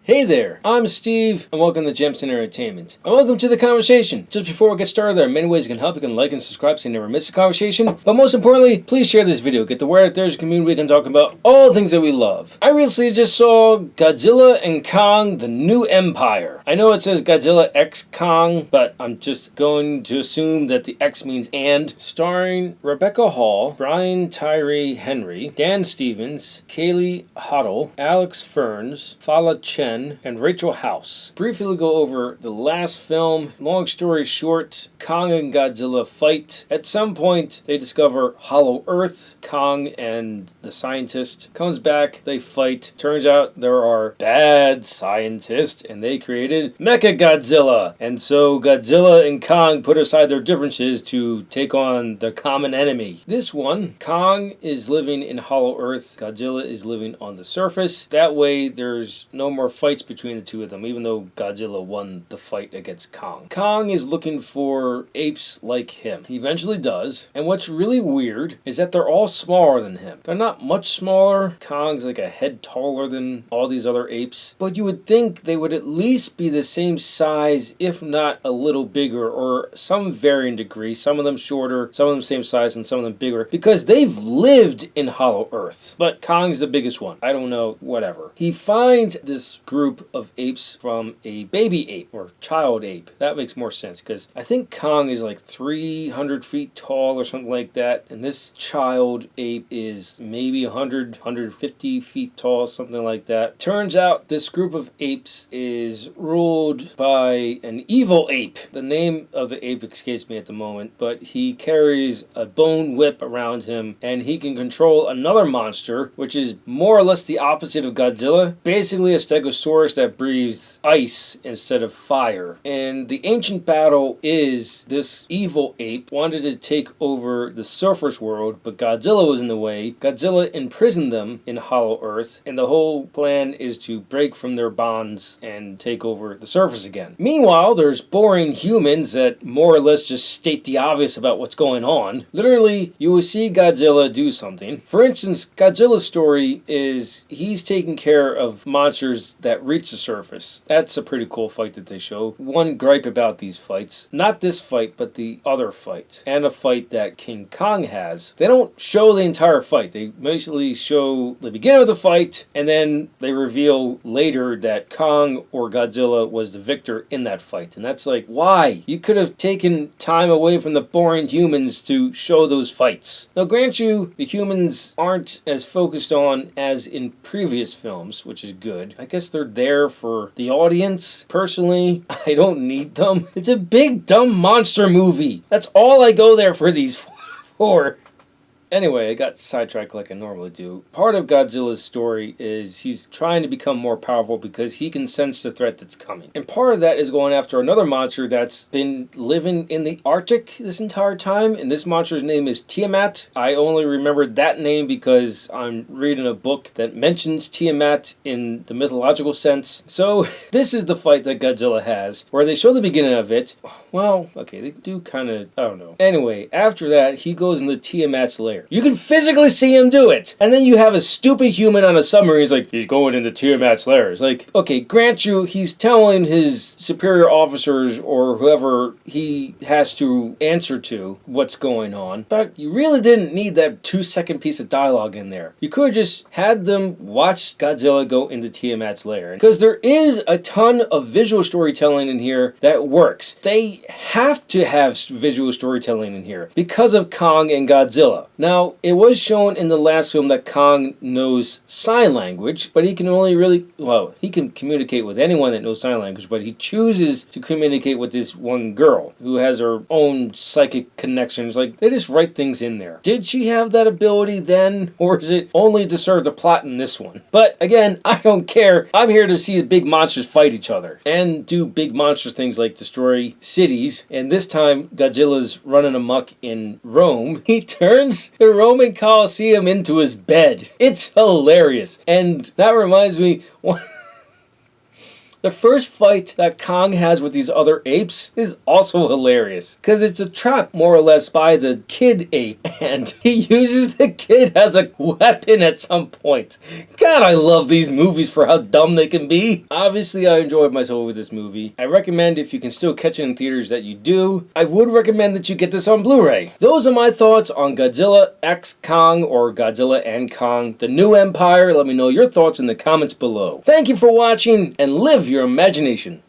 Hey there, I'm Steve, and welcome to Gems and Entertainment. And welcome to the conversation. Just before we get started, there are many ways you can help. You can like and subscribe so you never miss a conversation. But most importantly, please share this video. Get the word out there as a community. We can talk about all the things that we love. I recently just saw Godzilla and Kong, the New Empire. I know it says Godzilla X Kong, but I'm just going to assume that the X means and. Starring Rebecca Hall, Brian Tyree Henry, Dan Stevens, Kaylee Hoddle, Alex Ferns, Fala Chen, and Rachel House. Briefly go over the last film. Long story short, Kong and Godzilla fight. At some point, they discover Hollow Earth. Kong and the scientist comes back. They fight. Turns out there are bad scientists, and they created Mechagodzilla. And so Godzilla and Kong put aside their differences to take on the common enemy. This one, Kong is living in Hollow Earth. Godzilla is living on the surface. That way, there's no more fights between the two of them, even though Godzilla won the fight against Kong. Kong is looking for apes like him. He eventually does, and what's really weird is that they're all smaller than him. They're not much smaller. Kong's like a head taller than all these other apes, but you would think they would at least be the same size, if not a little bigger, or some varying degree. Some of them shorter, some of them same size, and some of them bigger, because they've lived in Hollow Earth. But Kong's the biggest one. I don't know, whatever. He finds this group of apes from a baby ape or child ape. That makes more sense because I think Kong is like 300 feet tall or something like that, and this child ape is maybe 150 feet tall, something like that. Turns out this group of apes is ruled by an evil ape. The name of the ape escapes me at the moment, but he carries a bone whip around him, and he can control another monster, which is more or less the opposite of Godzilla. Basically a stegosaurus that breathes ice instead of fire. And the ancient battle is this evil ape wanted to take over the surface world, but Godzilla was in the way. Godzilla imprisoned them in Hollow Earth, and the whole plan is to break from their bonds and take over the surface again. Meanwhile, there's boring humans that more or less just state the obvious about what's going on. Literally, you will see Godzilla do something. For instance, Godzilla's story is he's taking care of monsters that reach the surface. That's a pretty cool fight that they show. One gripe about these fights, not this fight, but the other fight, and a fight that King Kong has. They don't show the entire fight. They basically show the beginning of the fight, and then they reveal later that Kong or Godzilla was the victor in that fight. And that's like, why? You could have taken time away from the boring humans to show those fights. Now, grant you, the humans aren't as focused on as in previous films, which is good. I guess they're there for the audience. Personally, I don't need them. It's a big, dumb monster movie. That's all I go there for these for. Anyway, I got sidetracked like I normally do. Part of Godzilla's story is he's trying to become more powerful because he can sense the threat that's coming. And part of that is going after another monster that's been living in the Arctic this entire time. And this monster's name is Tiamat. I only remembered that name because I'm reading a book that mentions Tiamat in the mythological sense. So this is the fight that Godzilla has, where they show the beginning of it. Well, okay, they do kind of, I don't know. Anyway, after that, he goes into Tiamat's lair. You can physically see him do it. And then you have a stupid human on a submarine. He's like, he's going into Tiamat's lair. It's like, okay, grant you, he's telling his superior officers or whoever he has to answer to what's going on. But you really didn't need that 2-second piece of dialogue in there. You could have just had them watch Godzilla go into Tiamat's lair. Because there is a ton of visual storytelling in here that works. They have to have visual storytelling in here because of Kong and Godzilla. Now, it was shown in the last film that Kong knows sign language, but he can only really, well, he can communicate with anyone that knows sign language, but he chooses to communicate with this one girl who has her own psychic connections. Like, they just write things in there. Did she have that ability then, or is it only to serve the plot in this one? But again, I don't care. I'm here to see the big monsters fight each other and do big monster things like destroy cities. And this time, Godzilla's running amok in Rome. He turns the Roman Colosseum into his bed. It's hilarious. And that reminds me, The first fight that Kong has with these other apes is also hilarious, because it's a trap more or less by the kid ape, and he uses the kid as a weapon at some point. God, I love these movies for how dumb they can be. Obviously, I enjoyed myself with this movie. I recommend, if you can still catch it in theaters, that you do. I would recommend that you get this on Blu-ray. Those are my thoughts on Godzilla X Kong, or Godzilla and Kong, The New Empire. Let me know your thoughts in the comments below. Thank you for watching, and live your imagination.